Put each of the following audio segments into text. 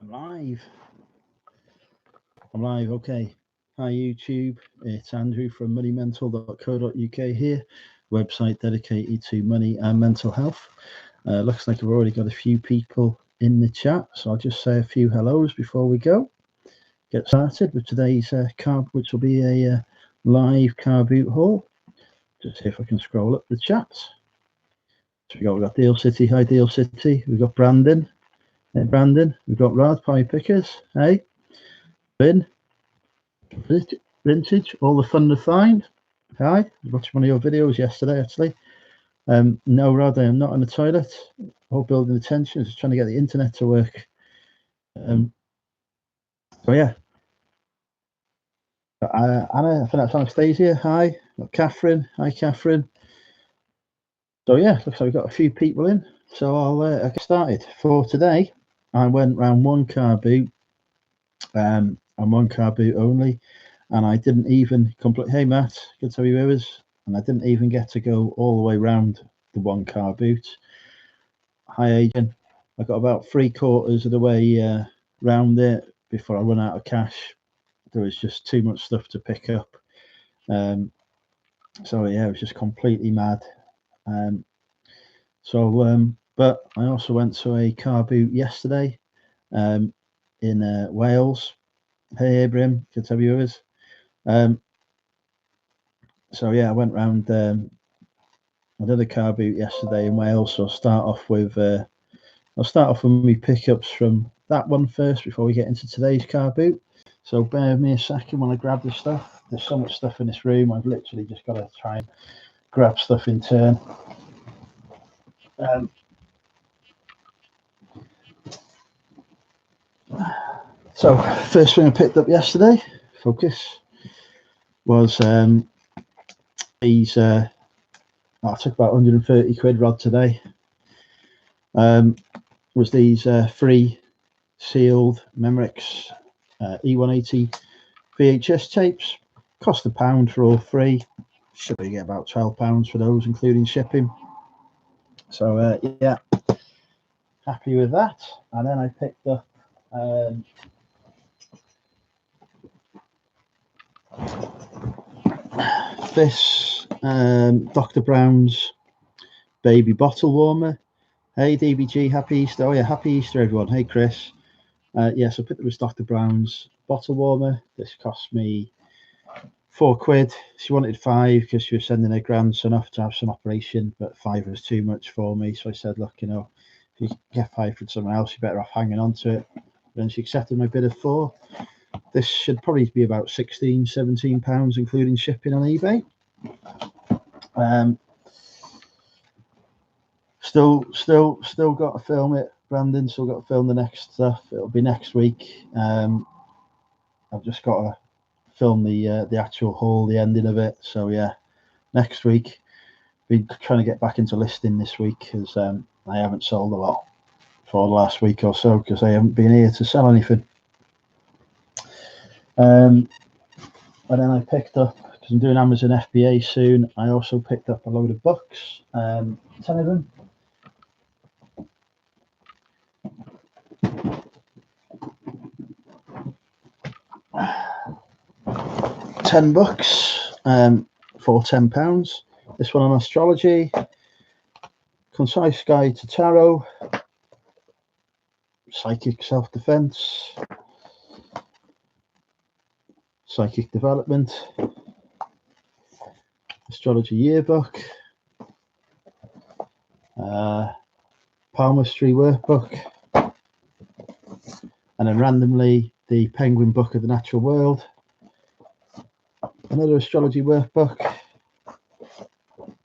I'm live. I'm live. Okay. Hi, YouTube. It's Andrew from moneymental.co.uk here, website dedicated to money and mental health. Looks like I've already got a few people in the chat, so I'll just say a few hellos before we go. Get started with today's car, which will be a live car boot haul. Just see if I can scroll up the chats. So we've got Deal City. Hi, Deal City. We've got Brandon. Hey, Brandon. We've got Rad Pie Pickers. Hey, Vin. Vintage, all the fun to find. Hi, I was watching one of your videos yesterday actually. No, Rod, I am not in the toilet. Whole building the tension, just trying to get the internet to work. So yeah. Anna, I think that's Anastasia. Hi, got Catherine. Hi, Catherine. So yeah, looks like we've got a few people in. So I'll get started. For today, I went round one car boot, and one car boot only, and I didn't even complete. Hey Matt, good to have you with us. And I didn't even get to go all the way round the one car boot. Hi Adrian, I got about 3/4 of the way round it before I run out of cash. There was just too much stuff to pick up. So yeah, it was just completely mad. But I also went to a car boot yesterday in Wales. Hey Abraham, good to have you with us. So yeah, I went round. I did a car boot yesterday in Wales. So I'll start off with my pickups from that one first before we get into today's car boot. So bear with me a second when I grab the stuff. There's so much stuff in this room. I've literally just got to try and grab stuff in turn. So first thing I picked up yesterday, focus, was these. I took about 130 quid rod today. Was these free sealed Memorex E180 VHS tapes. Cost £1 for all three. Should we get about £12 for those, including shipping? So yeah, happy with that. And then I picked up this Dr. Brown's baby bottle warmer. Hey DBG, happy Easter. Oh yeah, happy Easter everyone. Hey Chris. So I picked up this Dr. Brown's bottle warmer. This cost me £4. She wanted 5 because she was sending her grandson off to have some operation, but 5 was too much for me. So I said, look, if you get 5 from someone else, you're better off hanging on to it. Then she accepted my bid of 4. This should probably be about £16-17, including shipping on eBay. Still got to film it, Brandon. Still got to film the next stuff. It'll be next week. I've just got to film the actual haul, the ending of it. So yeah, next week. Been trying to get back into listing this week because I haven't sold a lot for the last week or so because I haven't been here to sell anything. And then I picked up, because I'm doing Amazon FBA soon, I also picked up a load of books, 10 of them. £10 for £10. This one on astrology, concise guide to tarot, psychic self-defense, psychic development, astrology yearbook, palmistry workbook, and then randomly the Penguin Book of the Natural World, another astrology workbook,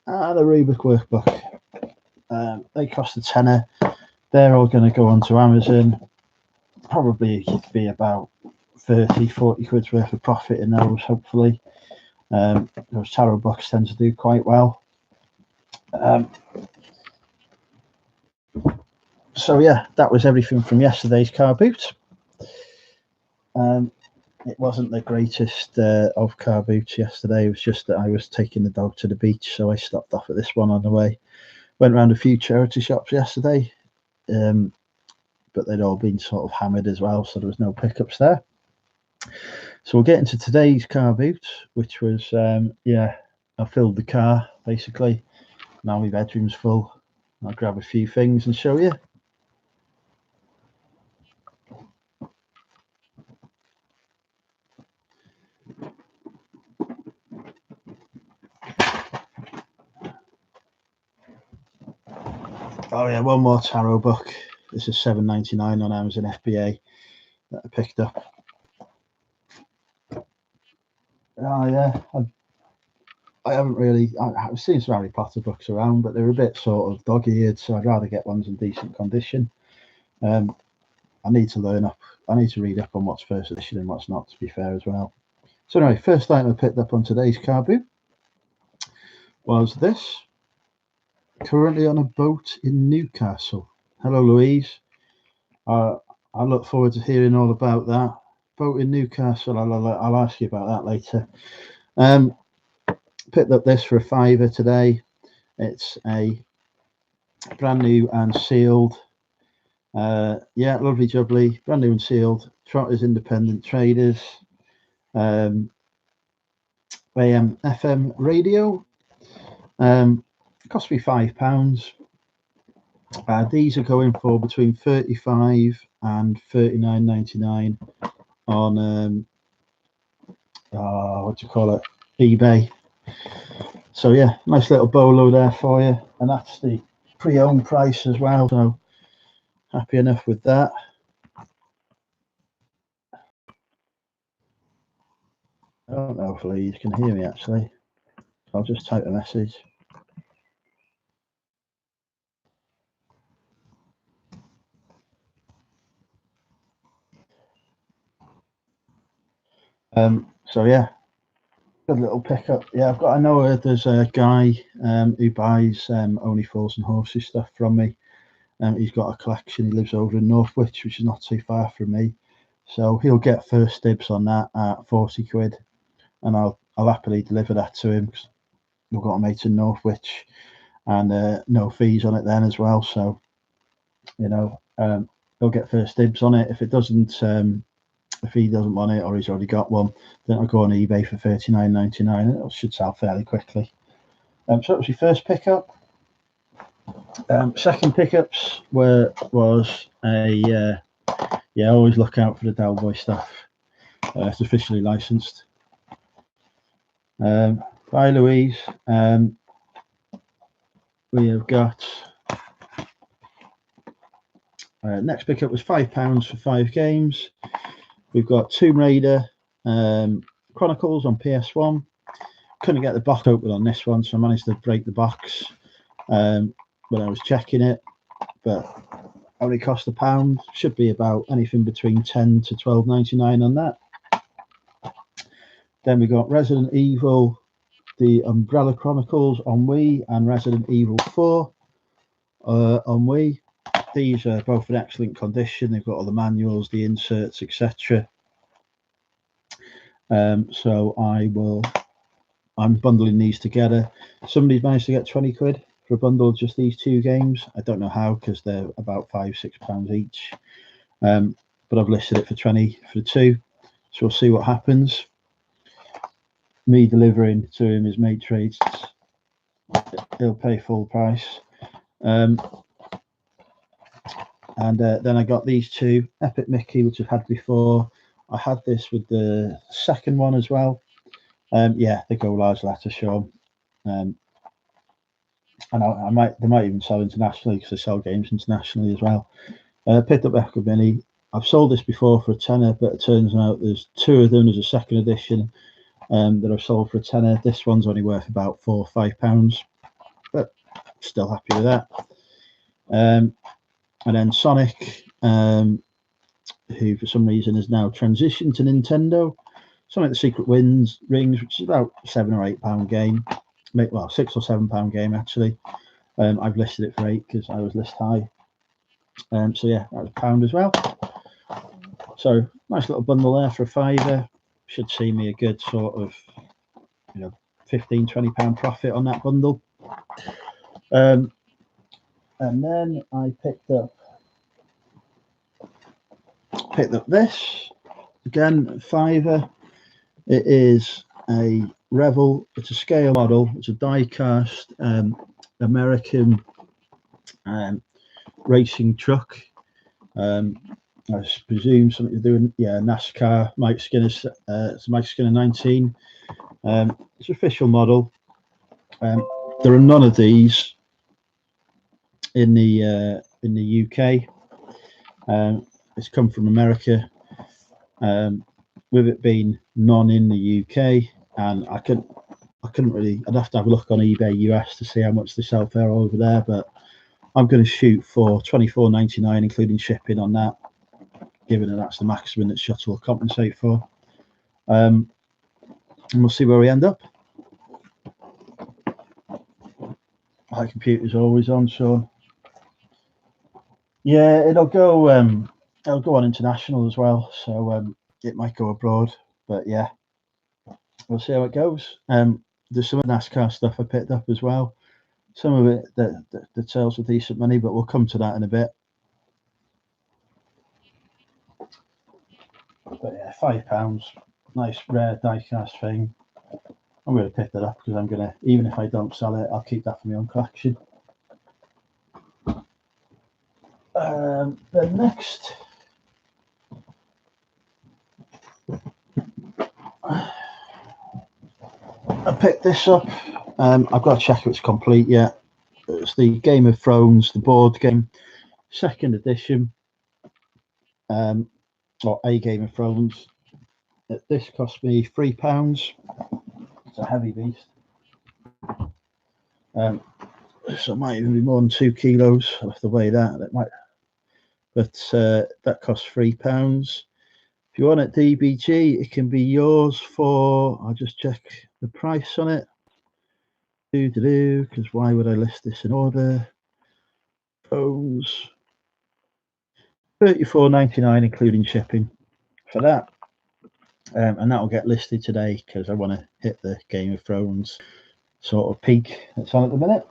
and a Rubik workbook. They cost a tenner. They're all going to go onto Amazon. Probably be about 30-40 quid's worth of profit in those, hopefully. Those tarot books tend to do quite well. So yeah, that was everything from yesterday's car boot. It wasn't the greatest of car boots yesterday. It was just that I was taking the dog to the beach, so I stopped off at this one on the way. Went around a few charity shops yesterday. but they'd all been sort of hammered as well, so there was no pickups there. So we'll get into today's car boot, which was I filled the car basically. Now my bedroom's full. I'll grab a few things and show you. Oh yeah, one more tarot book. This is $7.99 on Amazon FBA that I picked up. Oh yeah, I haven't really. I've seen some Harry Potter books around, but they're a bit sort of dog-eared, so I'd rather get ones in decent condition. I need to learn up. I need to read up on what's first edition and what's not, to be fair as well. So anyway, first item I picked up on today's car boot was this. Currently on a boat in Newcastle. Hello, Louise. I look forward to hearing all about that. Boat in Newcastle. I'll ask you about that later. Picked up this for £5 today. It's a brand new and sealed. Lovely jubbly, brand new and sealed. Trotters Independent Traders. AM FM radio. Cost me £5. These are going for between £35 and £39.99 on what do you call it, eBay. So yeah, nice little bolo there for you, and that's the pre-owned price as well. So happy enough with that. I don't know if Lee can hear me actually. I'll just type a message. So yeah, good little pickup. Yeah, I know there's a guy who buys Only Fools and Horses stuff from me. He's got a collection. He lives over in Northwich, which is not too far from me. So he'll get first dibs on that at 40 quid, and I'll happily deliver that to him. Cause we've got a mate in Northwich, and no fees on it then as well. So he'll get first dibs on it. If it doesn't, if he doesn't want it or he's already got one, then I'll go on eBay for $39.99, and it should sell fairly quickly. So that was your first pickup. Second pickups was a always look out for the Delboy stuff. It's officially licensed. Bye, Louise. We have got next pickup was £5 for 5 games. We've got Tomb Raider Chronicles on PS1. Couldn't get the box open on this one, so I managed to break the box when I was checking it, but only cost £1. Should be about anything between £10 to £12.99 on that. Then we got Resident Evil, the Umbrella Chronicles on Wii, and Resident Evil 4 on Wii. These are both in excellent condition. They've got all the manuals, the inserts, etc. So I'm bundling these together. Somebody's managed to get 20 quid for a bundle of just these 2 games. I don't know how, because they're about £5-6 each. But I've listed it for 20 for the 2. So we'll see what happens. Me delivering to him his mate trades. He'll pay full price. And then I got these 2, Epic Mickey, which I've had before. I had this with the second one as well. They go large letter, Sean. And they might even sell internationally, because they sell games internationally as well. Picked up Epic Mini. I've sold this before for a tenner, but it turns out there's 2 of them as a second edition that I've sold for a tenner. This one's only worth about £4 or £5, but still happy with that. And then Sonic, who for some reason has now transitioned to Nintendo. Sonic the Secret Rings, which is about £7 or £8 game. Well, £6 or £7 game actually. I've listed it for 8 because I was list high. So yeah, that was £1 as well. So nice little bundle there for a £5. Should see me a good sort of £15-20 profit on that bundle. And then I picked up picked up this again, fiver. It is a Revel. It's a scale model. It's a die-cast American racing truck. I presume something to do with NASCAR. Mike Skinner's it's Mike Skinner 19. It's an official model. There are none of these in the UK. It's come from America. With it being none in the UK, and I couldn't really. I'd have to have a look on eBay US to see how much they sell for over there. But I'm going to shoot for $24.99, including shipping on that, given that that's the maximum that Shuttle will compensate for. And we'll see where we end up. My computer's always on, so yeah, it'll go on international as well, so it might go abroad, but yeah, we'll see how it goes. There's some NASCAR stuff I picked up as well. Some of it that sells for decent money, but we'll come to that in a bit. But yeah, £5, nice rare die-cast thing. I'm going to pick that up because I'm going to, even if I don't sell it, I'll keep that for my own collection. The next, I picked this up. I've got to check if it's complete yet. It's the Game of Thrones, the board game, second edition, or a Game of Thrones. This cost me £3. It's a heavy beast. So it might even be more than 2 kilos. I'll have to weigh that. That might, but that costs £3. If you want it DBG, it can be yours for. I'll just check the price on it. Because why would I list this in order? Phones. $34.99, including shipping for that. And that will get listed today because I want to hit the Game of Thrones sort of peak that's on at the minute.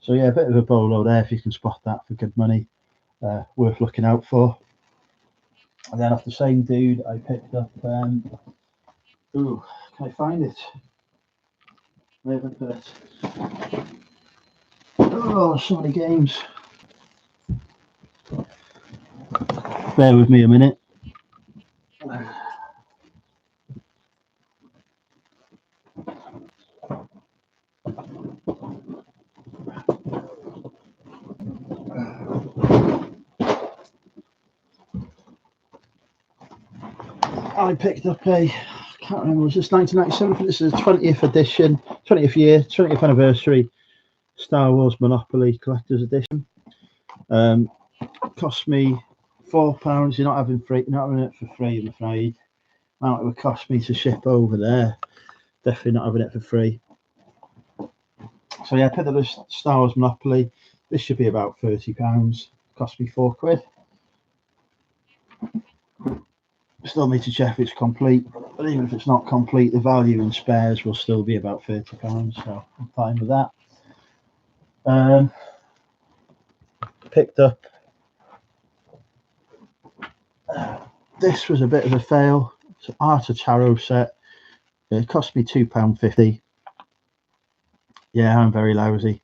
So yeah, a bit of a bolo there if you can spot that for good money. Worth looking out for. And then off the same dude, I picked up. Ooh, can I find it? Where have I put it? Oh, so many games. Bear with me a minute. I picked up a, I can't remember, was this 1997? This is a 20th edition, 20th year, 20th anniversary Star Wars Monopoly Collector's Edition. Cost me £4. You're not having it for free, I'm afraid. How it would cost me to ship over there. Definitely not having it for free. So yeah, I picked up this Star Wars Monopoly. This should be about £30. Cost me £4. Still need to check if it's complete, but even if it's not complete, the value in spares will still be about £30, so I'm fine with that. Picked up, this was a bit of a fail. It's an Art of Tarot set. It cost me £2.50. Yeah, I'm very lousy.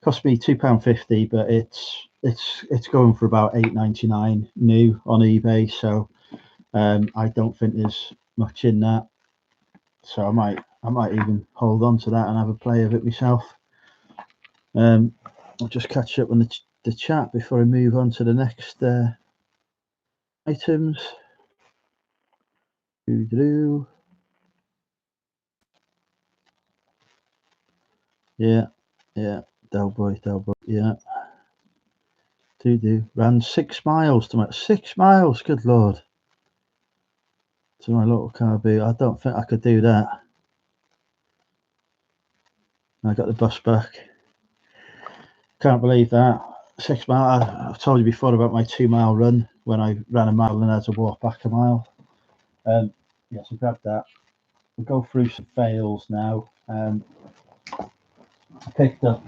Cost me £2.50, but it's going for about £8.99 new on eBay, so I don't think there's much in that, so I might even hold on to that and have a play of it myself. I'll just catch up on the chat before I move on to the next items. Yeah, Delboy, yeah. Ran 6 miles to my 6 miles. Good lord. To my local car boot. I don't think I could do that. I got the bus back. Can't believe that. 6 miles. I've told you before about my 2 mile run when I ran a mile and had to walk back a mile. Yeah, so grab that. We'll go through some fails now. I picked up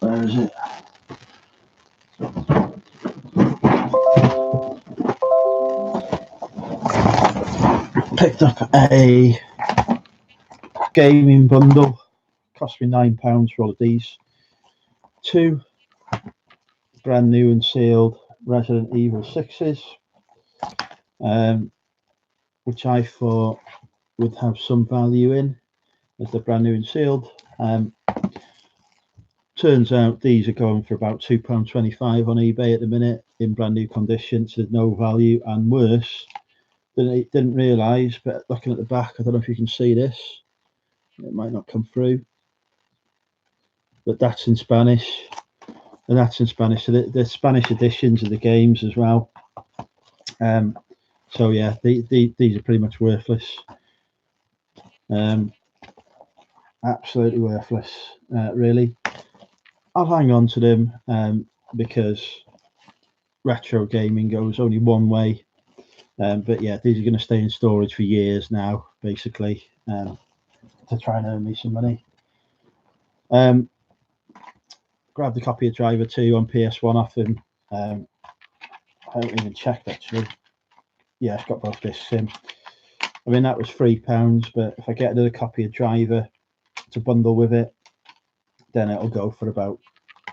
where is it? picked up a gaming bundle. Cost me £9 for all of these. 2 brand new and sealed Resident Evil 6s, which I thought would have some value in as they're brand new and sealed. Turns out these are going for about £2.25 on eBay at the minute in brand new condition, so there's no value. And worse, didn't realise, but looking at the back, I don't know if you can see this, it might not come through, but that's in Spanish, and that's in Spanish, so the Spanish editions of the games as well. So yeah, these are pretty much worthless. Absolutely worthless, really. I'll hang on to them because retro gaming goes only one way. But yeah, these are going to stay in storage for years now, basically, to try and earn me some money. Grabbed a copy of Driver 2 on PS1 off him. I haven't even checked, actually. Yeah, it's got both discs in. I mean, that was £3, but if I get another copy of Driver to bundle with it, then it'll go for about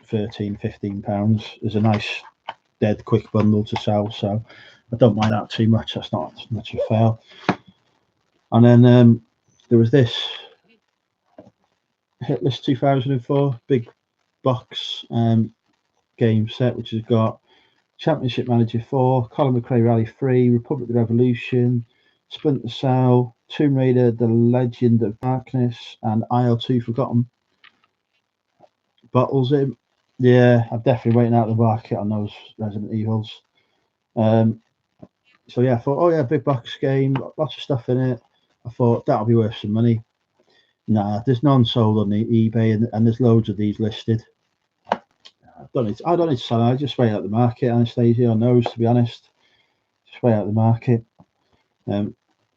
£13-15. There's a nice dead quick bundle to sell, so I don't mind that too much. That's not much of a fail. And then there was this Hitless 2004 big box game set, which has got Championship Manager 4, Colin McRae Rally 3, Republic of the Revolution, Splinter Cell, Tomb Raider, The Legend of Darkness, and IL2 Forgotten. Bottles in. Yeah, I'm definitely waiting out the market on those Resident Evils. So yeah, I thought, oh yeah, big box game, lots of stuff in it. I thought that'll be worth some money. Nah, there's none sold on the eBay, and there's loads of these listed. I don't need to sell. I just wait out the market, Anastasia, on those, to be honest. Just wait out the market.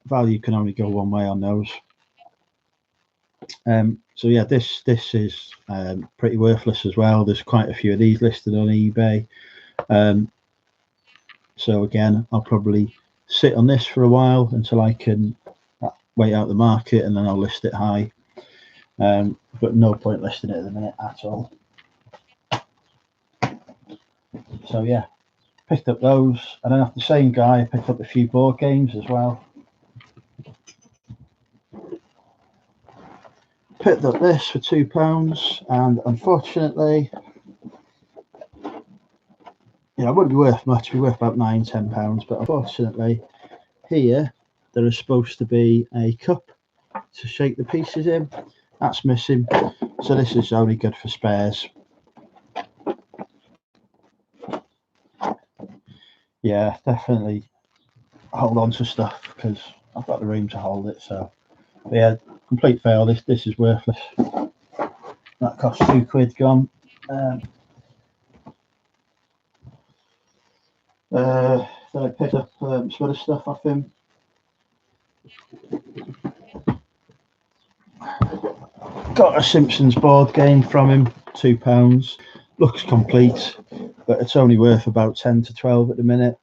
Value can only go one way on those. So yeah, this is pretty worthless as well. There's quite a few of these listed on eBay. So again, I'll probably sit on this for a while until I can wait out the market, and then I'll list it high. But no point listing it at the minute at all. So yeah, picked up those, and then off the same guy, I picked up a few board games as well. Picked up this for £2, and unfortunately, it wouldn't be worth much. It'd be worth about £9-10, but unfortunately, here there is supposed to be a cup to shake the pieces in. That's missing, so this is only good for spares. Yeah, definitely hold on to stuff because I've got the room to hold it. So yeah, complete fail. This is worthless. That cost £2 gone. Then I picked up some other stuff off him. Got a Simpsons board game from him, £2. Looks complete, but it's only worth about 10 to 12 at the minute.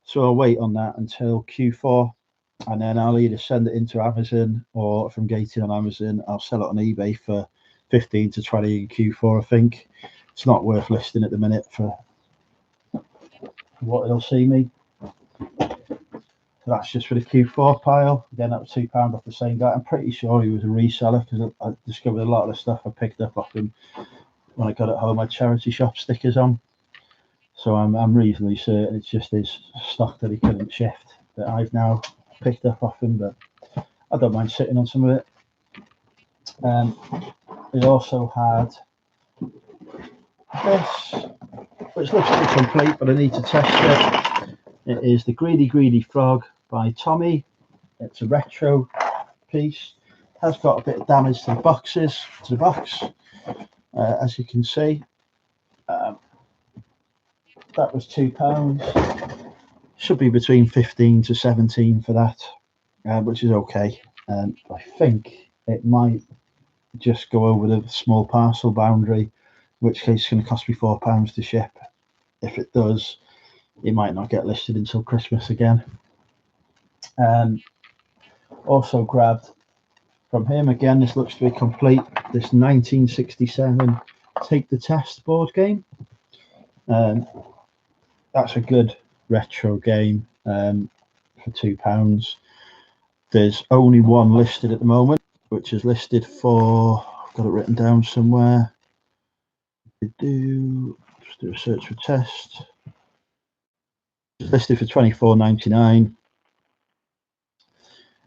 So I'll wait on that until Q4, and then I'll either send it into Amazon, or from Gating on Amazon, I'll sell it on eBay for 15 to 20 in Q4. I think it's not worth listing at the minute for what it'll see me. So that's just for the Q4 pile. Again, that was £2 off the same guy. I'm pretty sure he was a reseller because I discovered a lot of the stuff I picked up off him when I got it home. I had charity shop stickers on, so I'm reasonably certain it's just his stock that he couldn't shift that I've now picked up off him. But I don't mind sitting on some of it. He also had this, which looks pretty complete, but I need to test it. It is the Greedy Frog by Tommy. It's a retro piece. Has got a bit of damage to the box, as you can see. That was £2. Should be between 15 to 17 for that, which is okay. I think it might just go over the small parcel boundary, in which case it's going to cost me £4 to ship. If it does, it might not get listed until Christmas again. Also grabbed from him again. This looks to be complete. This 1967 Take the Test board game. That's a good retro game for £2. There's only one listed at the moment, which is listed for, I've got it written down somewhere. Just do a search for test. It's listed for £24.99.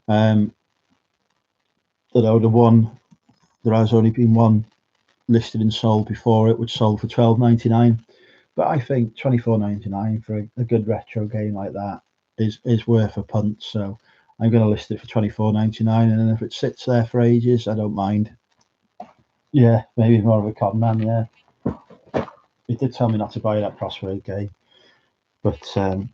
There has only been one listed and sold before it, which sold for £12.99. But I think £24.99 for a good retro game like that is worth a punt. So I'm going to list it for £24.99, and then if it sits there for ages, I don't mind. Yeah, maybe more of a con man. Yeah, he did tell me not to buy that crossword game, but I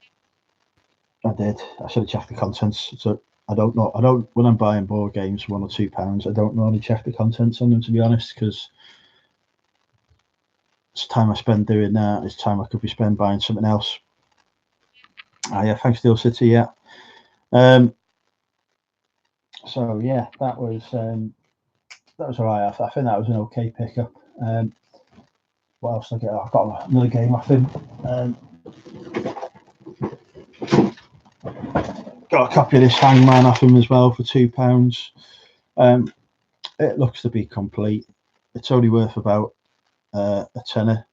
did. I should have checked the contents. So I don't know. When I'm buying board games for £1 or £2, I don't normally check the contents on them, to be honest, because it's time I spend doing that. It's time I could be spent buying something else. Yeah, thanks, Steel City. Yeah. So yeah, that was all right. I think that was an okay pickup. What else did I get? I've got another game off him. Got a copy of this Hangman off him as well for £2. It looks to be complete. It's only worth about a tenner.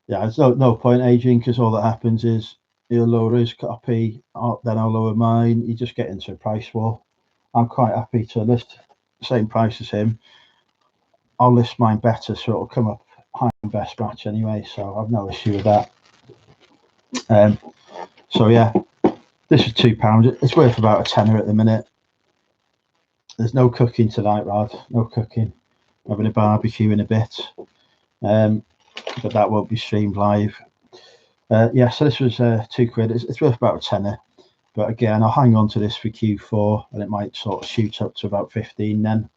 Yeah, there's no point, Adrian, because all that happens is he'll lower his copy, then I'll lower mine. You just get into a price war. I'm quite happy to list the same price as him. I'll list mine better, so it'll come up high in best match anyway. So I've no issue with that. So yeah, this is £2. It's worth about a tenner at the minute. There's no cooking tonight, Rod. No cooking. Having a barbecue in a bit. But that won't be streamed live. Yeah, so this was £2. It's worth about a tenner. But again, I'll hang on to this for Q4, and it might sort of shoot up to about 15 then.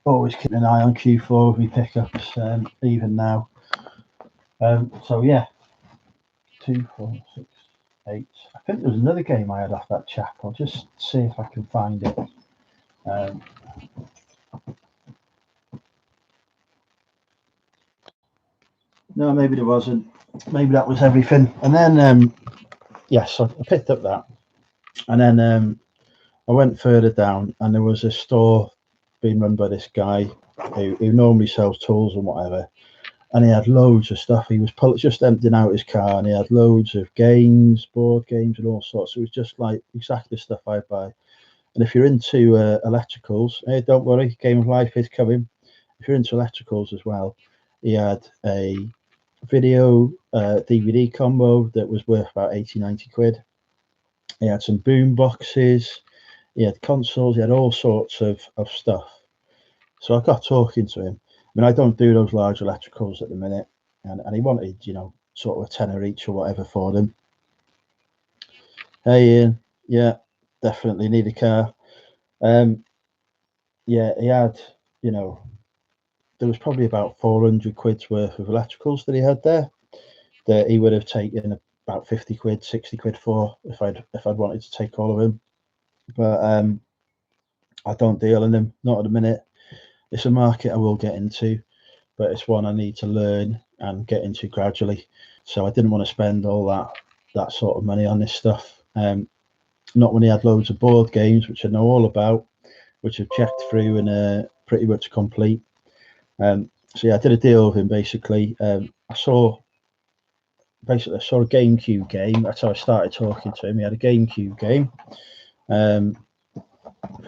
Always keeping an eye on Q4 with my pickups, even now. So yeah, 2, 4, 6, 8. I think there was another game I had off that chap. I'll just see if I can find it. No, maybe there wasn't. Maybe that was everything. And then, yes, I picked up that. And then I went further down, and there was a store being run by this guy who normally sells tools and whatever. And he had loads of stuff. He was just emptying out his car, and he had loads of games, board games, and all sorts. It was just like exactly the stuff I buy. And if you're into electricals, hey, don't worry, Game of Life is coming. If you're into electricals as well, he had a video DVD combo that was worth about 80-90 quid. He had some boom boxes, he had consoles, he had all sorts of stuff. So I got talking to him. I mean, I don't do those large electricals at the minute, and he wanted, sort of a tenner each or whatever for them. Hey Ian, yeah, definitely need a car. Yeah, he had, there was probably about 400 quid's worth of electricals that he had there that he would have taken about 50 quid, 60 quid for if I'd wanted to take all of them. But I don't deal in them, not at the minute. It's a market I will get into, but it's one I need to learn and get into gradually. So I didn't want to spend all that sort of money on this stuff. Not when he had loads of board games, which I know all about, which I've checked through and pretty much complete. So yeah, I did a deal with him basically. I saw a GameCube game. That's how I started talking to him. He had a GameCube game for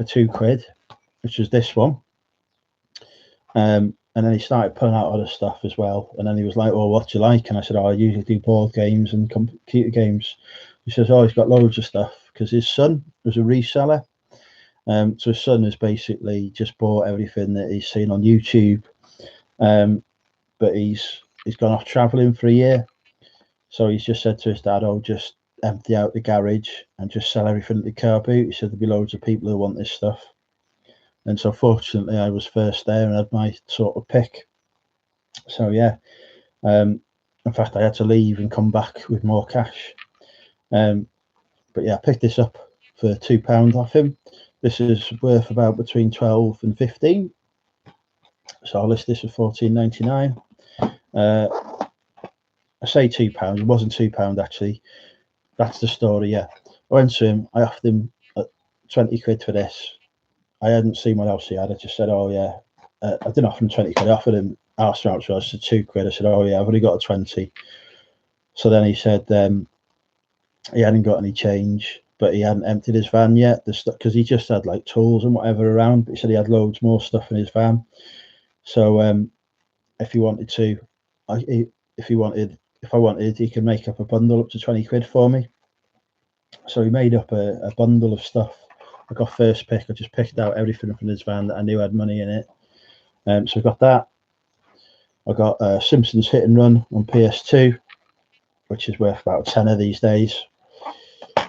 £2, which was this one. And then he started pulling out other stuff as well. And then he was like, "Well, what do you like?" And I said, "Oh, I usually do board games and computer games." He says, "Oh, he's got loads of stuff," because his son was a reseller. So his son has basically just bought everything that he's seen on YouTube. But he's gone off traveling for a year. So he's just said to his dad, "Oh, just empty out the garage and just sell everything at the car boot." He said there'll be loads of people who want this stuff. And so fortunately I was first there and had my sort of pick. So yeah, in fact I had to leave and come back with more cash. But yeah, I picked this up for £2 off him. This is worth about between 12 and 15. So I'll list this for £14.99. I say £2. It wasn't £2 actually. That's the story. Yeah, I went to him. I offered him 20 quid for this. I hadn't seen what else he had. I just said, "Oh yeah." I didn't offer him 20 quid. I offered him asked him out to us for 2 quid. I said, "Oh yeah, I've only got a 20." So then he said he hadn't got any change, but he hadn't emptied his van yet. Because he just had like tools and whatever around. But he said he had loads more stuff in his van. So if he wanted to, if I wanted, he could make up a bundle up to 20 quid for me. So he made up a bundle of stuff. I got first pick. I just picked out everything from his van that I knew had money in it. So I got that. I got Simpsons Hit and Run on PS2, which is worth about a tenner these days.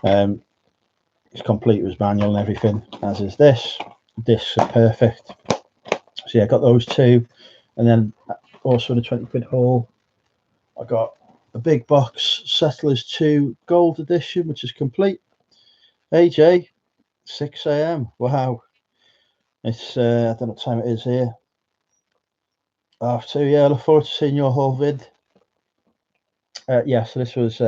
It's complete with manual and everything, as is this. Discs are perfect. So yeah, I got those two. And then also in a 20 quid haul, I got a big box Settlers 2 Gold Edition, which is complete. AJ, 6 a.m. Wow. It's, I don't know what time it is here. 2:30. Yeah, I look forward to seeing your whole vid. Yeah, so this was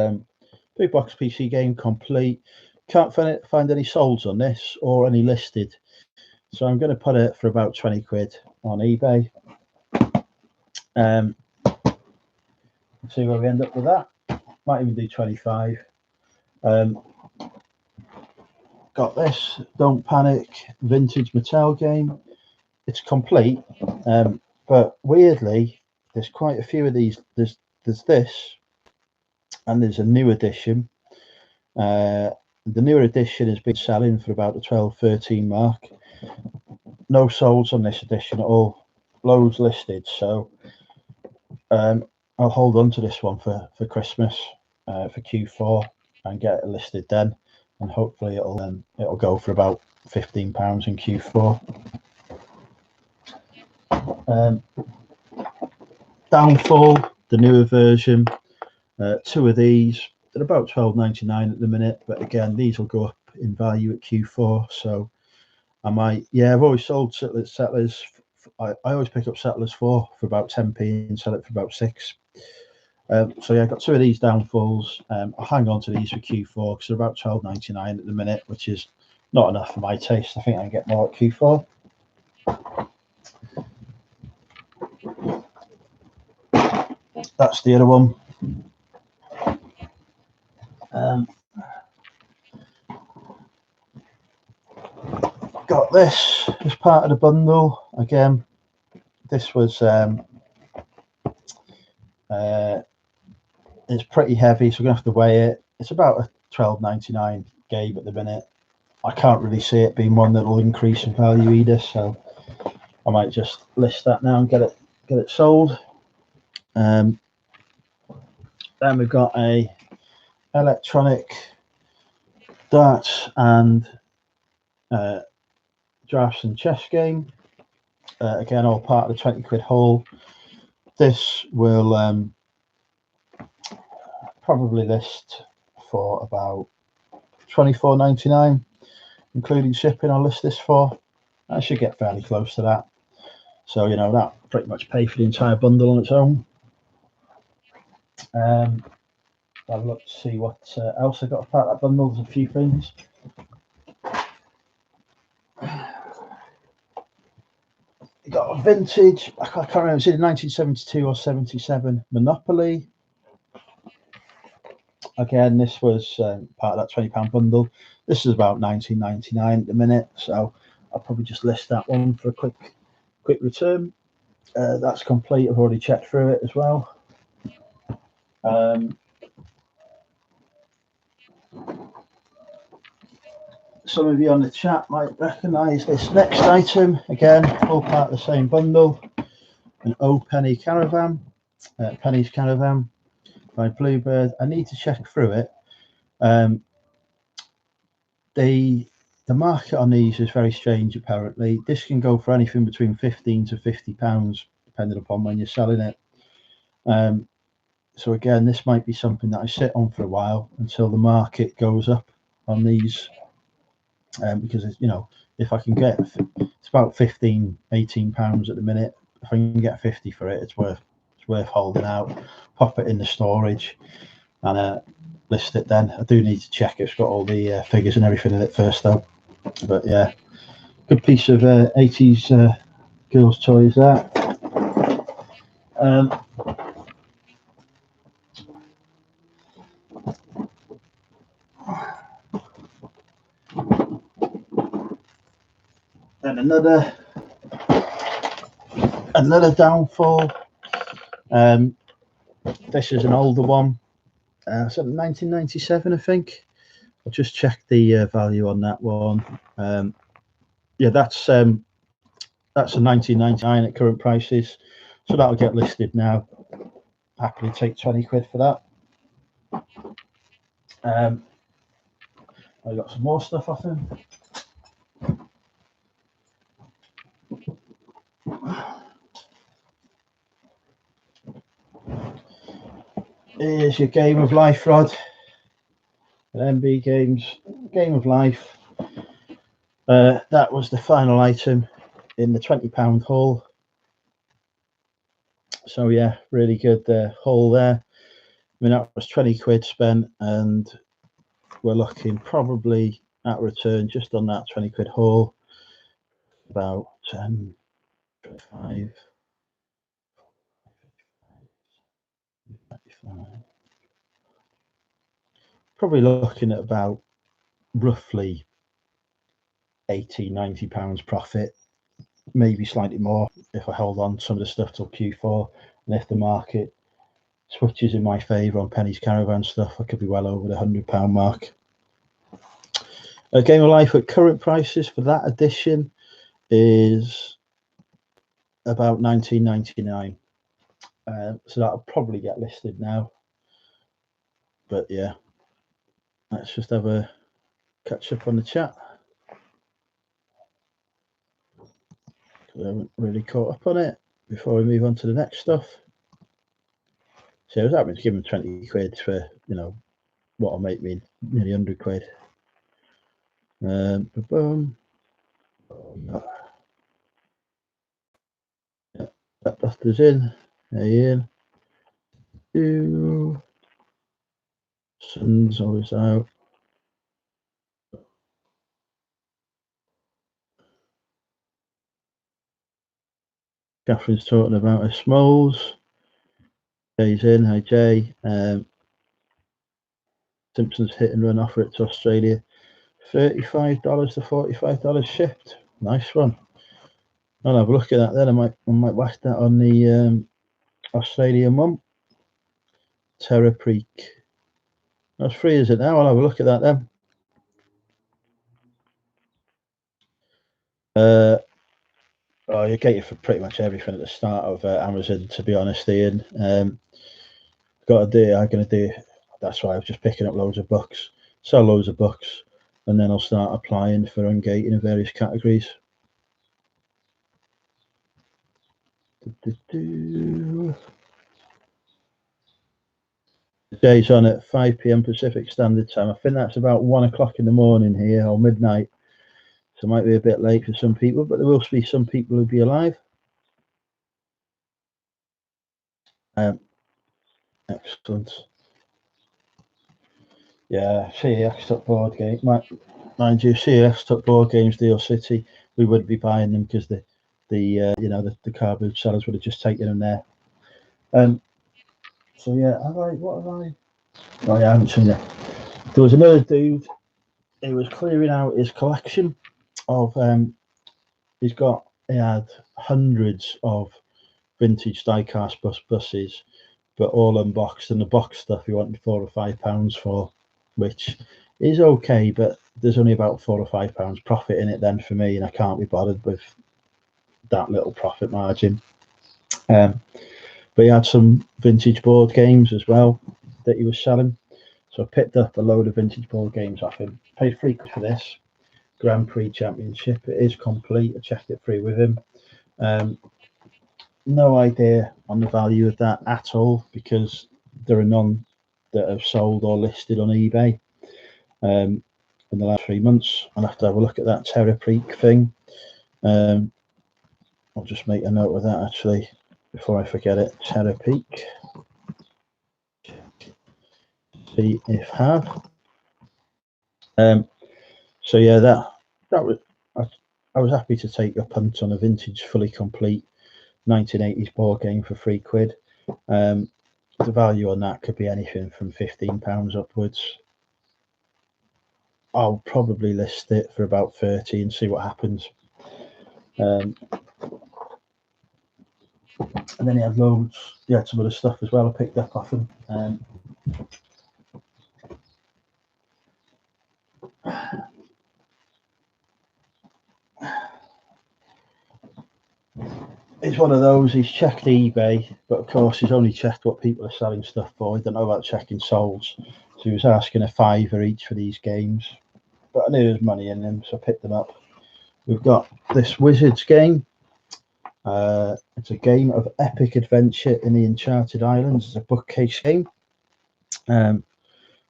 big box PC game complete. Can't find any solds on this or any listed. So I'm going to put it for about 20 quid on eBay. See where we end up with that. Might even do 25. Got this Don't Panic vintage Mattel game. It's complete, but weirdly, there's quite a few of these. There's this, and there's a new edition. The newer edition has been selling for about the 12-13 mark. No solds on this edition at all. Loads listed, so I'll hold on to this one for Christmas, for Q4, and get it listed then, and hopefully it'll go for about £15 in Q4. Downfall, the newer version, 2 of these. They're about £12.99 at the minute, but again, these will go up in value at Q4, so I might. Yeah, I've always sold Settlers. I always pick up Settlers 4 for about 10p and sell it for about 6. So yeah, I got 2 of these Downfalls. I'll hang on to these for Q4 because they're about £12.99 at the minute, which is not enough for my taste. I think I can get more at Q4. That's the other one. Got this as part of the bundle. Again, this was it's pretty heavy, so we're gonna have to weigh it. It's about a £12.99 game at the minute. I can't really see it being one that will increase in value either, so I might just list that now and get it sold. Then we've got a electronic darts and drafts and chess game. Again, all part of the 20 quid haul. This will probably list for about £24.99, including shipping. I'll list this for. I should get fairly close to that. So you know that pretty much pay for the entire bundle on its own. I'll look to see what else I got as part of that bundle. There's a few things. You got a vintage. I can't remember. It's either 1972 or 77 Monopoly. Again, this was part of that £20 bundle. This is about £19.99 at the minute, so I'll probably just list that one for a quick return. That's complete. I've already checked through it as well. Some of you on the chat might recognise this next item. Again, all part of the same bundle. An Penny Caravan, Penny's Caravan by Bluebird. I need to check through it. The market on these is very strange. Apparently, this can go for anything between £15 to £50, depending upon when you're selling it. So again, this might be something that I sit on for a while until the market goes up on these, because it's, you know, if I can get, it's about 15-18 pounds at the minute. If I can get 50 for it, it's worth holding out. Pop it in the storage and list it then. I do need to check it's got all the figures and everything in it first though. But yeah, good piece of 80s girls' toys there. Then another downfall. This is an older one, something 1997, I think. I'll just check the value on that one. Yeah, that's a 1999 at current prices, so that'll get listed now. Happily take 20 quid for that. I got some more stuff off him. Here's your Game of Life rod. An MB Games Game of Life. That was the final item in the £20 haul. So yeah, really good haul there. I mean, that was 20 quid spent, and we're looking probably at return just on that 20 quid haul about 10, 5, 55. Probably looking at about roughly 80-90 pounds profit, maybe slightly more if I hold on some of the stuff till Q4, and if the market switches in my favour on Penny's Caravan stuff, I could be well over the £100 mark. A Game of Life at current prices for that edition is about 19.99, so that'll probably get listed now. But yeah, let's just have a catch up on the chat. I haven't really caught up on it before we move on to the next stuff. So I was happy to give him 20 quid for, you know, what'll make me nearly 100 quid. Boom. That buster's in. Ian. Sun's always out. Catherine's talking about her smalls. Jay's in. Hi, Jay. Simpsons hit and run offer it to Australia. $35 to $45 shipped. Nice one. I'll have a look at that then. I might whack that on the Australian one. Terra Preak. That's free, is it now? I'll have a look at that then. You get it for pretty much everything at the start of Amazon, to be honest, Ian. I'm going to do, that's why I was just picking up loads of books, sell loads of books, and then I'll start applying for ungating in various categories. The day's on at 5 p.m. Pacific Standard Time. I think that's about 1 o'clock in the morning here, or midnight. So it might be a bit late for some people, but there will be some people who'll be alive. Excellent. Yeah, CEX took board game. Mind you, CEX took board games, Deal City. We wouldn't be buying them because the car boot sellers would have just taken them there. So yeah, what have I? Oh yeah, I haven't seen it. There was another dude. He was clearing out his collection of. He had hundreds of vintage diecast buses, but all unboxed, and the box stuff he wanted £4 or £5 for, which is okay, but there's only about £4 or £5 profit in it then for me, and I can't be bothered with that little profit margin. But he had some vintage board games as well that he was selling, so I picked up a load of vintage board games off him. Paid £3 for this Grand Prix Championship. It is complete. I checked it through with him. No idea on the value of that at all, because there are none that have sold or listed on eBay. in the last 3 months. I'll have to have a look at that Terra Peak thing. I'll just make a note of that actually before I forget it. Terra Peak. See if have. So yeah, that was I was happy to take a punt on a vintage, fully complete 1980s board game for £3. The value on that could be anything from £15 upwards. I'll probably list it for about 30 and see what happens. And then he had loads. He had some other stuff as well I picked up off him. It's one of those, he's checked eBay, but of course he's only checked what people are selling stuff for. He don't know about checking solds. So he was asking a £5 each for these games. But I knew there was money in them, so I picked them up. We've got this Wizards game. It's a game of epic adventure in the Enchanted Islands. It's a bookcase game.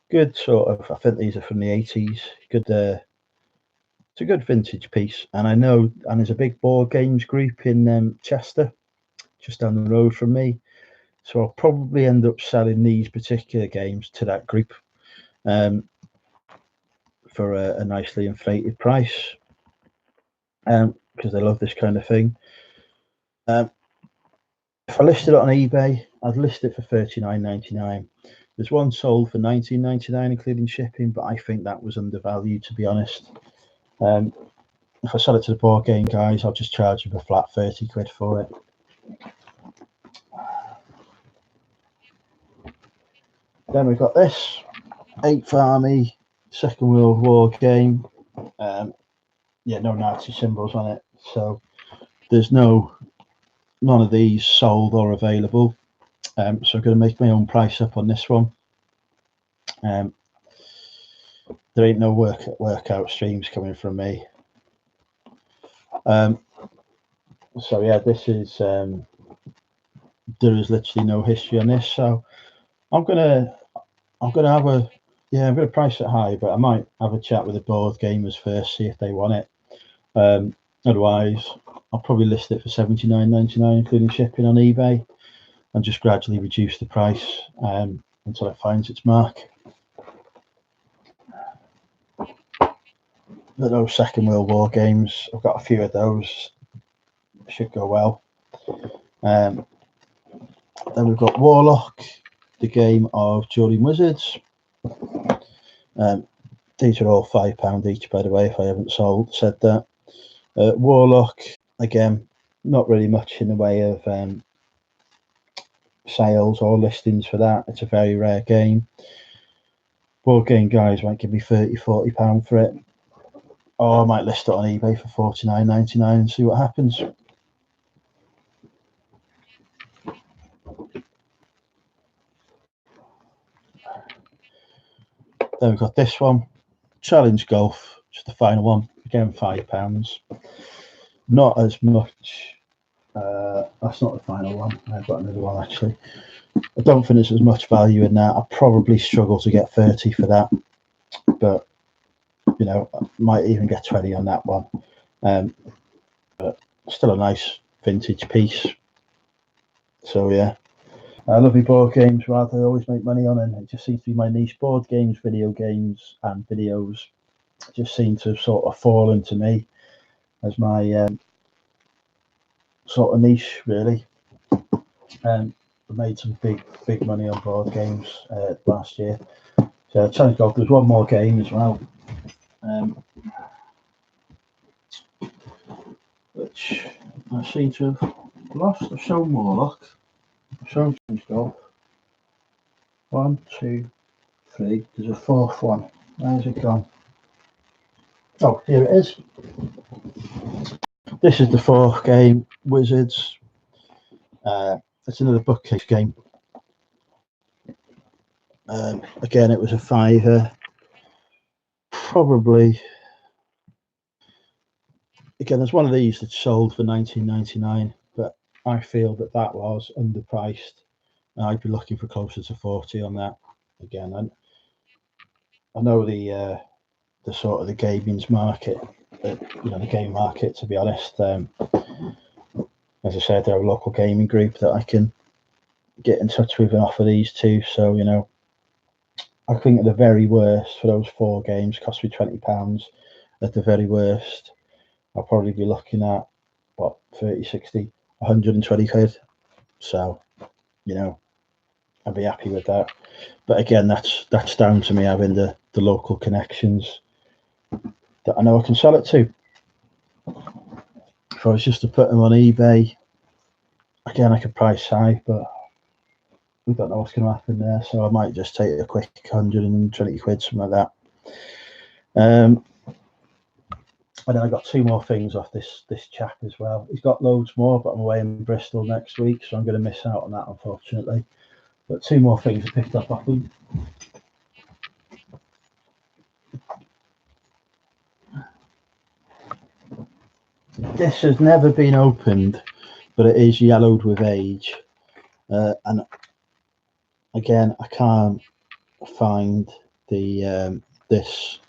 Good sort of, I think these are from the 80s. Good, it's a good vintage piece. And I know, and there's a big board games group in Chester, just down the road from me. So I'll probably end up selling these particular games to that group for a nicely inflated price, because they love this kind of thing. If I listed it on eBay, I'd list it for $39.99. There's one sold for $19.99, including shipping, but I think that was undervalued, to be honest. If I sell it to the board game guys, I'll just charge them a flat £30 for it. Then we've got this 8th Army Second World War game. Yeah, no Nazi symbols on it, so there's none of these sold or available. So I'm going to make my own price up on this one. There ain't no workout streams coming from me. So yeah, this is there is literally no history on this. So I'm gonna price it high, but I might have a chat with the board gamers first, see if they want it. Otherwise, I'll probably list it for $79.99, including shipping on eBay, and just gradually reduce the price until it finds its mark. Those Second World War games, I've got a few of those. Should go well. Then we've got Warlock, the game of dueling wizards. These are all £5 each, by the way, if I haven't said that. Warlock, again, not really much in the way of sales or listings for that. It's a very rare game. Board game guys might give me £30-40 for it, or I might list it on eBay for $49.99 and see what happens. Then we've got this one, Challenge Golf, just the final one, again £5. Not as much. That's not the final one. I've got another one actually. I don't think there's as much value in that. I probably struggle to get 30 for that, but you know, I might even get 20 on that one. But still a nice vintage piece. So yeah, I love my board games. Rather, I always make money on, and it just seems to be my niche. Board games, video games, and videos just seem to sort of fall into me as my sort of niche, really. I made some big money on board games last year. So Challenge Golf, there's one more game as well, which I seem to have lost. I've shown Warlock, I've shown Challenge Golf. 1, 2, 3. There's a fourth one. Where's it gone? Oh, here it is. This is the fourth game, Wizards. It's another bookcase game. Again, it was a £5. Probably. Again, there's one of these that's sold for $19.99, but I feel that was underpriced. I'd be looking for closer to 40 on that. Again, I know the the sort of the gaming's market, the game market. To be honest, as I said, they're a local gaming group that I can get in touch with and offer these to. So I think at the very worst for those 4 games cost me £20. At the very worst, I'll probably be looking at what 30, 60, 120 quid. So I'd be happy with that. But again, that's down to me having the local connections that I know I can sell it to. If I was just to put them on eBay, again, I could price high, but we don't know what's going to happen there. So I might just take a quick 120 quid, something like that. And then I got 2 more things off this chap as well. He's got loads more, but I'm away in Bristol next week, so I'm going to miss out on that, unfortunately. But 2 more things I picked up off him. This has never been opened, but it is yellowed with age. And again, I can't find the this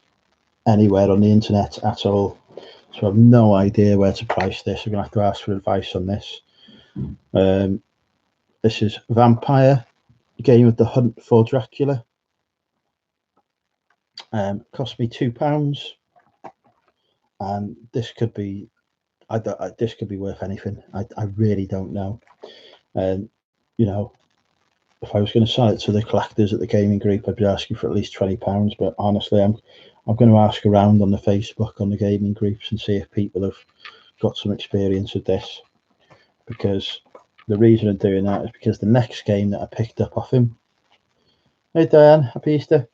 anywhere on the internet at all. So I've no idea where to price this. I'm going to have to ask for advice on this. This is Vampire, Game of the Hunt for Dracula. Cost me £2. And this could be, this could be worth anything. I really don't know. If I was going to sell it to the collectors at the gaming group, I'd be asking for at least £20. But honestly, I'm going to ask around on the Facebook, on the gaming groups, and see if people have got some experience with this. Because the reason I'm doing that is because the next game that I picked up off him. Hey Diane, happy Easter.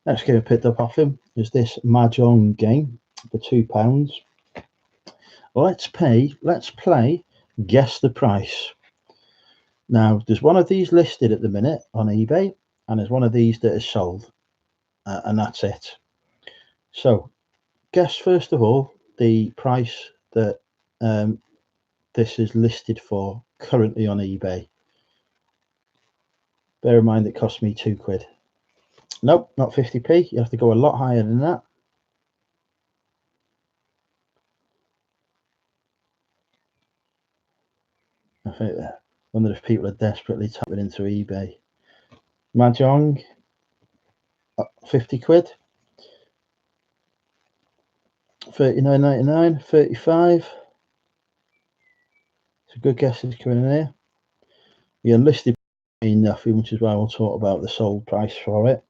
Next game I picked up off him is this Mahjong game for £2. Let's play Guess the Price. Now, there's one of these listed at the minute on eBay, and there's one of these that is sold, and that's it. So, guess first of all the price that this is listed for currently on eBay. Bear in mind it cost me £2. Nope, not 50p. You have to go a lot higher than that. I think I wonder if people are desperately tapping into eBay. Mahjong, £50. 39.99, 35. So good guesses coming in here. The unlisted nothing, which is why we'll talk about the sold price for it.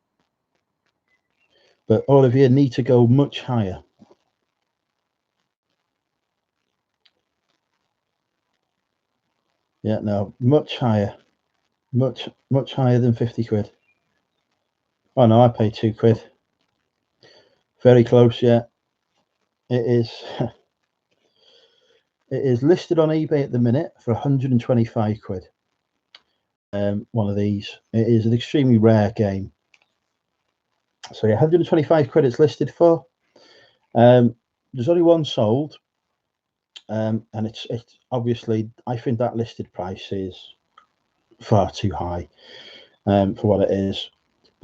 But all of you need to go much higher. Yeah, no, much higher. Much higher than £50. Oh no, I paid £2. Very close, yeah. It is it is listed on eBay at the minute for £125. One of these. It is an extremely rare game. So yeah, £125 it's listed for. There's only one sold. And it's obviously, I think that listed price is far too high for what it is.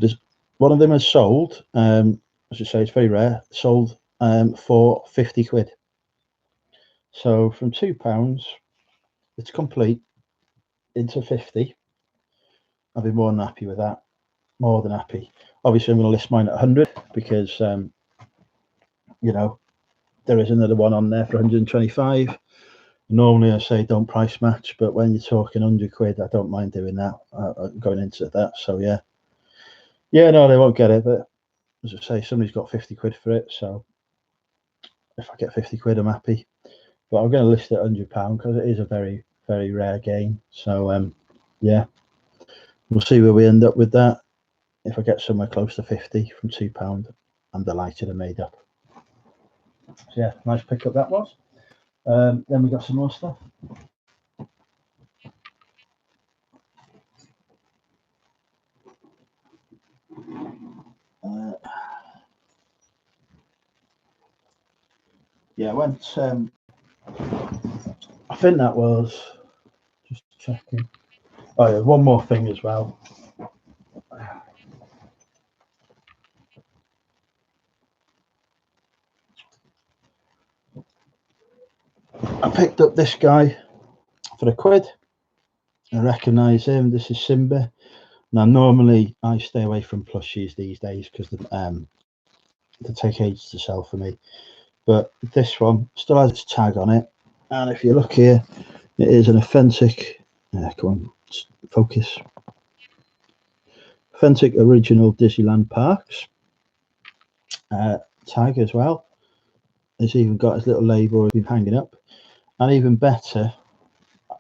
But one of them is sold, as I say, it's very rare, sold for £50. So from £2, it's complete into 50. I'll be more than happy with that. More than happy. Obviously, I'm going to list mine at 100 because, there is another one on there for 125. Normally I say don't price match, but when you're talking £100, I don't mind doing that, going into that. So yeah, no, they won't get it, but as I say, somebody's got £50 for it, so if I get £50, I'm happy. But I'm going to list it at £100 because it is a very, very rare game. So yeah, we'll see where we end up with that. If I get somewhere close to 50 from £2, I'm delighted I made up. So yeah, nice pickup that was. Then we got some more stuff. Yeah, I went. I think that was just checking. Oh yeah, one more thing as well. picked up this guy for £1. I recognise him. This is Simba. Now, normally I stay away from plushies these days because they take ages to sell for me. But this one still has its tag on it. And if you look here, it is an authentic, come on, focus. Authentic original Disneyland Parks tag as well. It's even got his little label been hanging up. And even better,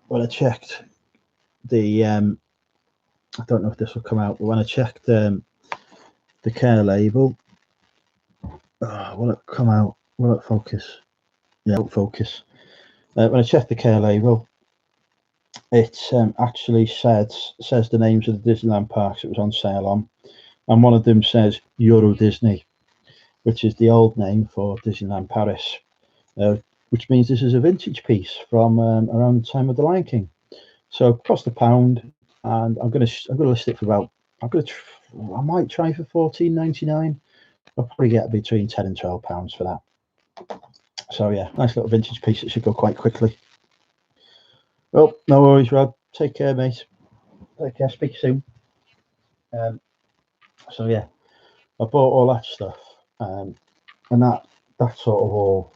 when I checked the, I don't know if this will come out, but when I checked the care label, will it come out? Will it focus? Yeah, it'll focus. When I checked the care label, it actually says the names of the Disneyland parks it was on sale on, and one of them says Euro Disney, which is the old name for Disneyland Paris, which means this is a vintage piece from around the time of the Lion King. So it cost £1, and I'm gonna list it for about I might try for £14.99. I'll probably get between £10 and £12 for that. So yeah, nice little vintage piece. It should go quite quickly. Well, no worries, Rod. Take care, mate. Take care. Speak soon. So yeah, I bought all that stuff, and that sort of all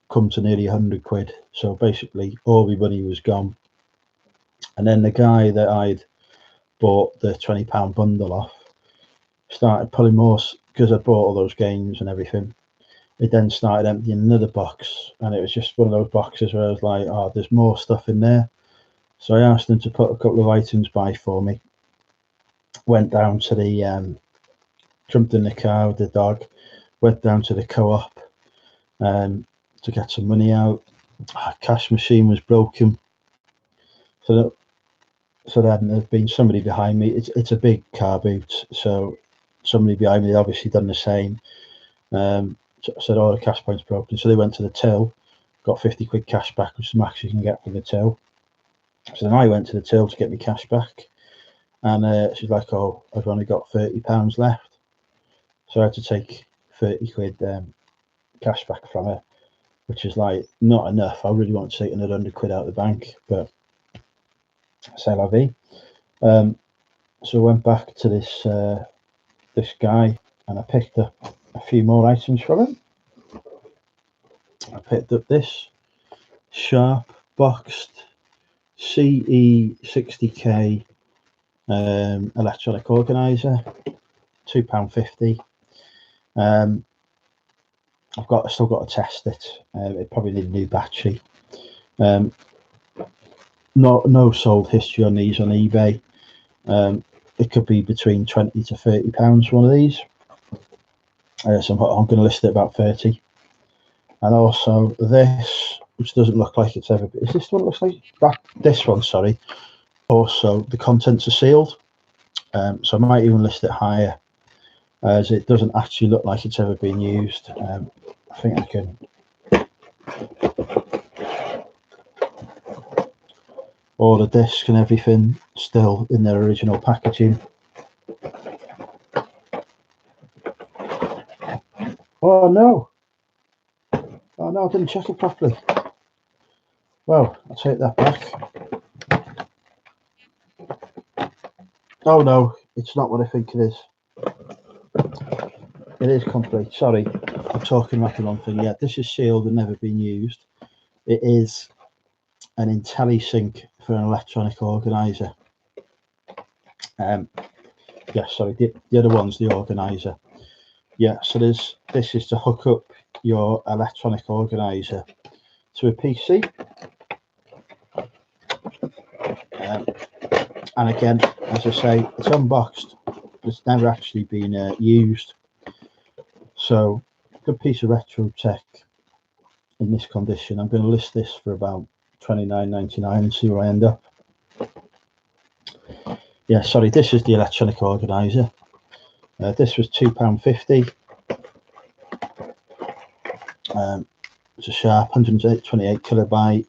come to nearly £100. So basically, all my money was gone. And then the guy that I'd bought the £20 bundle off started pulling more because I bought all those games and everything. It then started emptying another box, and it was just one of those boxes where I was like, oh, there's more stuff in there. So I asked them to put a couple of items by for me. Went down to the, jumped in the car with the dog, went down to the co-op to get some money out. Cash machine was broken. So then there's been somebody behind me. It's a big car boot, so somebody behind me obviously done the same. Said, oh, the cash point's broken. So they went to the till, got £50 cash back, which is the max you can get from the till. So then I went to the till to get my cash back, and she's like, oh, I've only got £30 left. So I had to take £30 cash back from her, which is like not enough. I really want to take another £100 out of the bank, but c'est la vie. So I went back to this guy, and I picked up a few more items from him. I picked up this Sharp boxed CE60K electronic organizer, £2.50. I've still got to test it. It probably need a new battery. No sold history on these on eBay. It could be between £20 to £30 for one of these. So I'm going to list it about 30. And also this, which doesn't look like it's ever been. Is this what it looks like? This one, sorry. Also, the contents are sealed. So I might even list it higher, as it doesn't actually look like it's ever been used. I think I can. All the discs and everything still in their original packaging. Oh no! Oh no, I didn't check it properly. Well, I'll take that back. Oh no, it's not what I think it is. It is complete. Sorry, I'm talking about the wrong thing. Yeah, this is sealed and never been used. It is an IntelliSync for an electronic organizer. Yeah, sorry, the other one's the organizer. Yeah, so this is to hook up your electronic organizer to a PC. And again, as I say, it's unboxed, but it's never actually been used. So, good piece of retro tech in this condition. I'm going to list this for about £29.99 and see where I end up. Yeah, sorry, this is the electronic organizer. This was £2.50. It's a Sharp 128 kilobyte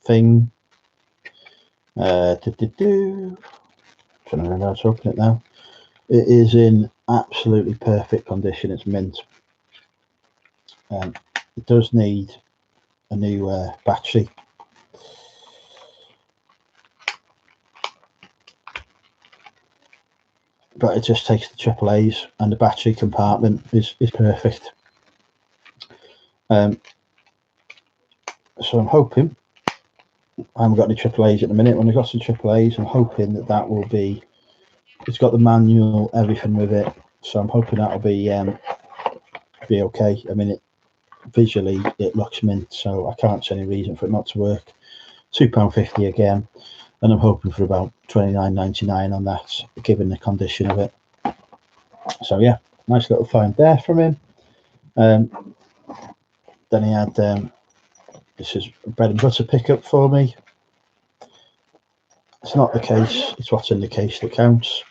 thing. Trying to remember how to open it now. It is in absolutely perfect condition. It's mint. It does need battery. But it just takes the AAAs, and the battery compartment is perfect. So I'm hoping, I haven't got any AAAs at the minute. When I got some AAAs, I'm hoping that will be, it's got the manual, everything with it. So I'm hoping that'll be okay. I mean, visually it looks mint, so I can't see any reason for it not to work. £2.50 again, and I'm hoping for about £29.99 on that, given the condition of it. So yeah, nice little find there from him. Then he had this is a bread and butter pickup for me. It's not the case, it's what's in the case that counts.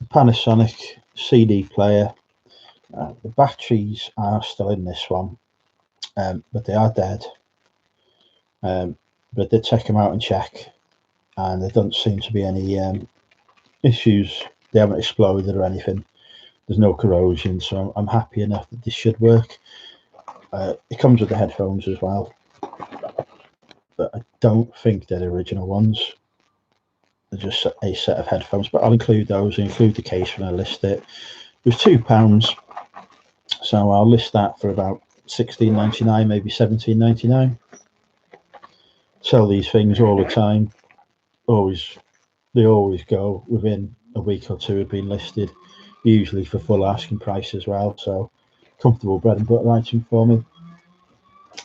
Panasonic CD player. The batteries are still in this one, but they are dead. But I did take them out and check, and there doesn't seem to be any issues. They haven't exploded or anything. There's no corrosion, so I'm happy enough that this should work. It comes with the headphones as well, but I don't think they're the original ones. They're just a set of headphones, but I'll include those, include the case when I list it. It was £2, so I'll list that for about £16.99, maybe £17.99. Sell these things all the time. They always go within a week or two of being listed, usually for full asking price as well. So comfortable bread and butter item for me.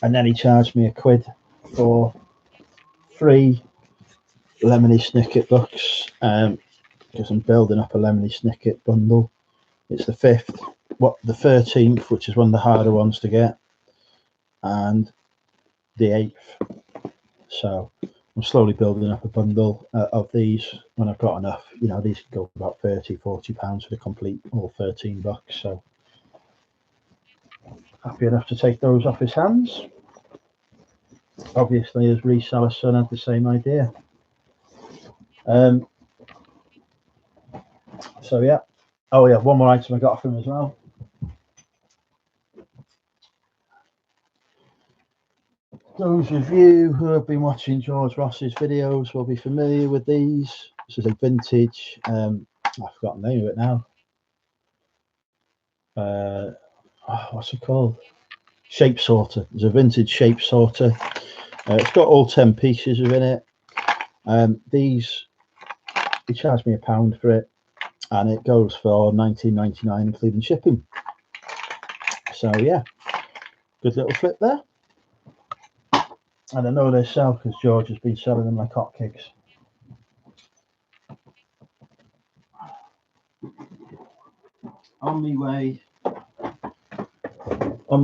And then he charged me £1 for 3 Lemony Snicket books, because I'm building up a Lemony Snicket bundle. It's the 5th, the 13th, which is one of the harder ones to get, and the 8th. So I'm slowly building up a bundle of these. When I've got enough, these can go for about £30-40 for the complete all 13 books. So happy enough to take those off his hands. Obviously, his reseller son had the same idea. So yeah. Oh yeah, one more item I got from him as well. Those of you who have been watching George Ross's videos will be familiar with these. This is a vintage, I've forgotten the name of it now. What's it called? Shape sorter. It's a vintage shape sorter. It's got all 10 pieces within it. These, he charged me £1 for it, and it goes for £19.99 including shipping. So yeah, good little flip there. And I know they sell because George has been selling them like hotcakes. On my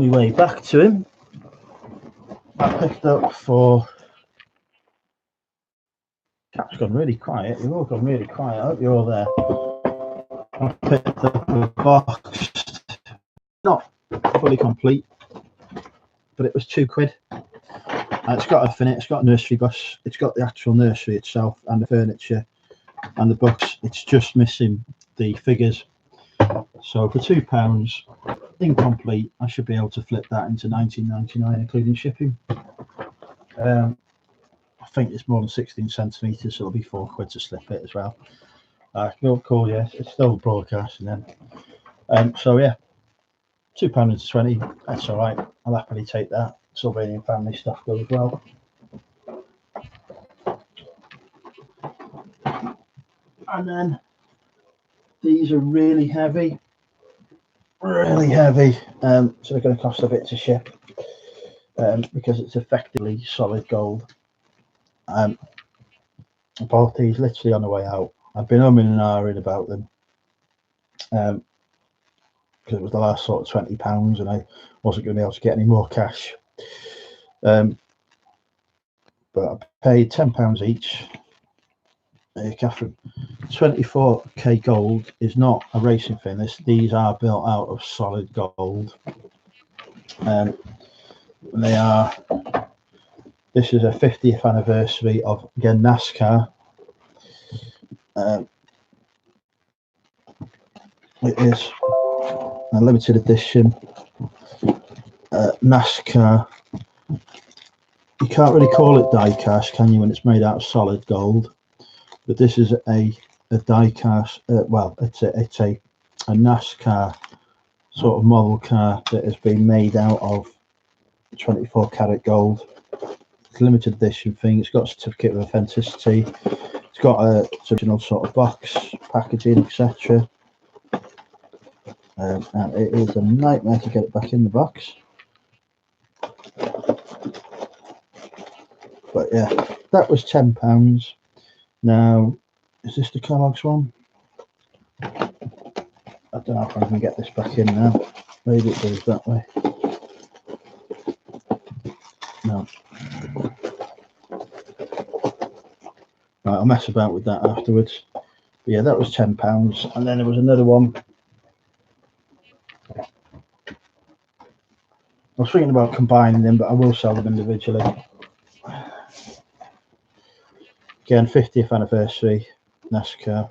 way back to him, I picked up for. Cat's gone really quiet. You've all gone really quiet. I hope you're all there. I picked up a box, not fully complete, but it was £2. It's got everything. It's got a nursery bus. It's got the actual nursery itself and the furniture and the books. It's just missing the figures. So for £2, incomplete, I should be able to flip that into £19.99 including shipping. I think it's more than 16 centimeters, so it'll be £4 to slip it as well. Cool, yes, it's still broadcasting then. So yeah, £2 into 20. That's all right. I'll happily take that. Sylvanian family stuff goes well. And then these are really heavy, so they're going to cost a bit to ship, because it's effectively solid gold. I bought these literally on the way out. I've been umming and ahhing about them, because it was the last sort of £20 and I wasn't going to be able to get any more cash. But I paid £10 each. Catherine, 24k gold is not a racing thing. These are built out of solid gold. They are. This is a 50th anniversary of, again, NASCAR. It is a limited edition NASCAR. You can't really call it die cast, can you, when it's made out of solid gold? But this is a die cast. Well, it's a NASCAR sort of model car that has been made out of 24 karat gold. It's a limited edition thing. It's got a certificate of authenticity. It's got a original sort of box packaging, etc. And it is a nightmare to get it back in the box. But yeah, that was £10. Now, is this the Kellogg's one? I don't know if I can get this back in now. Maybe it goes that way. No. Right, I'll mess about with that afterwards. But yeah, that was £10. And then there was another one. I was thinking about combining them, but I will sell them individually. Again, 50th anniversary NASCAR.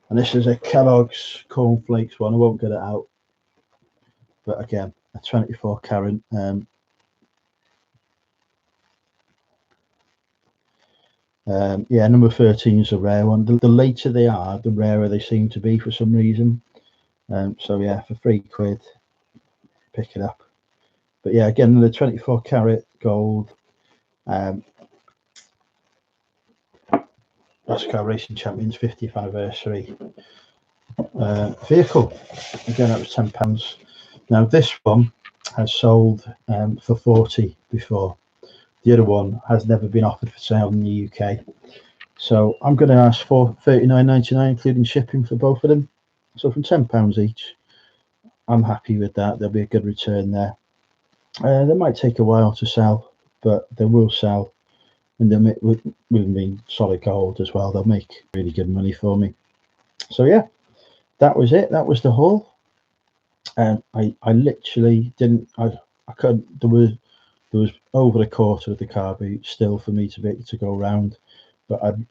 And this is a Kellogg's Cornflakes one. I won't get it out. But again, a 24 carat. Yeah, number 13 is a rare one. The later they are, the rarer they seem to be for some reason. So yeah, for £3, pick it up. But yeah, again, the 24 karat gold NASCAR Racing Champions 50th anniversary vehicle. Again, that was £10. Now this one has sold for 40 before. The other one has never been offered for sale in the UK. So I'm going to ask for £39.99, including shipping for both of them. So from £10 each, I'm happy with that. There'll be a good return there. They might take a while to sell, but they will sell. And they'll make, with them being solid gold as well, they'll make really good money for me. So yeah, that was it. That was the haul. And I literally didn't. I couldn't. There was over a quarter of the car boot still for me to be able to go around, but I'd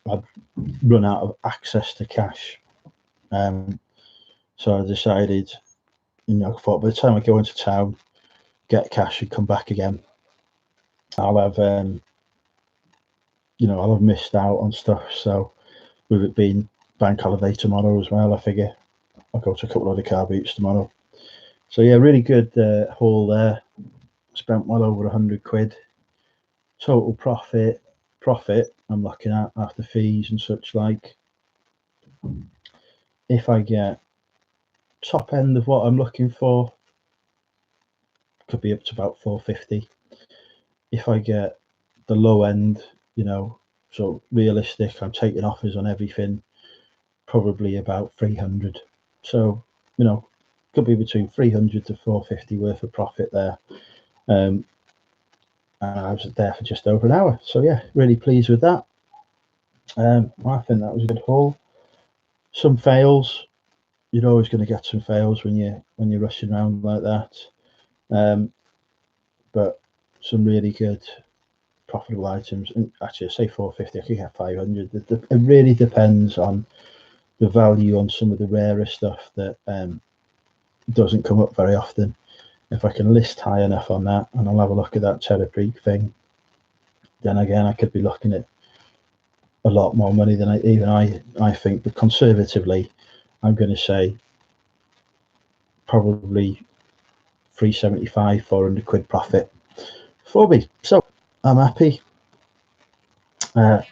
run out of access to cash. So I decided, I thought by the time I go into town, get cash and come back again, I'll have I'll have missed out on stuff. So with it being bank holiday tomorrow as well, I figure I'll go to a couple of the car boots tomorrow. So yeah, really good haul there. Spent well over £100. Total profit I'm looking at after fees and such like. If I get top end of what I'm looking for, could be up to about 450. If I get the low end, so realistic, I'm taking offers on everything, probably about 300. So could be between 300 to 450 worth of profit there. And I was there for just over an hour, so yeah, really pleased with that. I think that was a good haul. Some fails. You're always going to get some fails when you're rushing around like that, but some really good profitable items. And actually, I say 450, I could get 500. It really depends on the value on some of the rarer stuff that doesn't come up very often. If I can list high enough on that, and I'll have a look at that Cheddar Creek thing, then again I could be looking at a lot more money than I think. But conservatively, I'm going to say probably 375, 400 quid profit for me. So I'm happy, and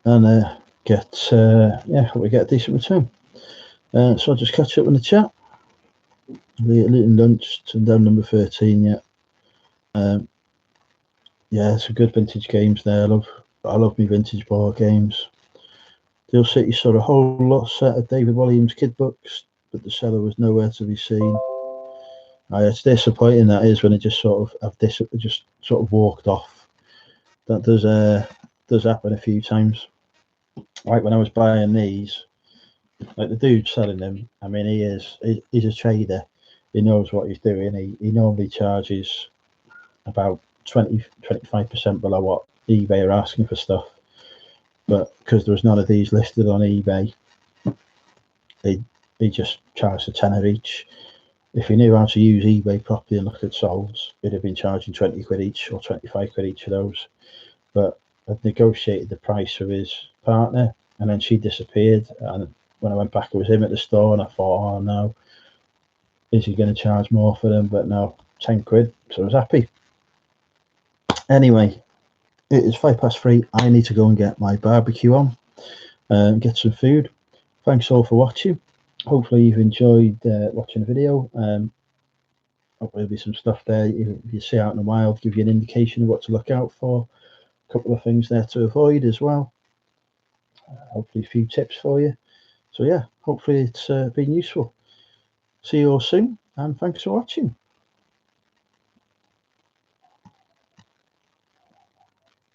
hope we get a decent return. So I'll just catch up in the chat. Eating lunch to down number 13 yet. Yeah, some good vintage games there. I love my vintage board games. Deal City saw a whole lot set of David Williams kid books, but the seller was nowhere to be seen. It's disappointing, that is, when it just sort of walked off. That does happen a few times. Like when I was buying these, like the dude selling them, I mean, he's a trader. He knows what he's doing. He normally charges about 20-25% below what eBay are asking for stuff. But because there was none of these listed on eBay, he just charged a tenner each. If he knew how to use eBay properly and look at solds, he'd have been charging 20 quid each or 25 quid each of those. But I'd negotiated the price with his partner, and then she disappeared. And when I went back, it was him at the store, and I thought, oh no, is he going to charge more for them? But no, 10 quid. So I was happy. Anyway, it is 3:05. I need to go and get my barbecue on and get some food. Thanks all for watching. Hopefully you've enjoyed watching the video. Hopefully there'll be some stuff there if you see out in the wild, give you an indication of what to look out for. A couple of things there to avoid as well. Hopefully a few tips for you. So yeah, hopefully it's been useful. See you all soon, and thanks for watching.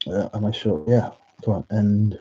Am I sure? Yeah, go on, end.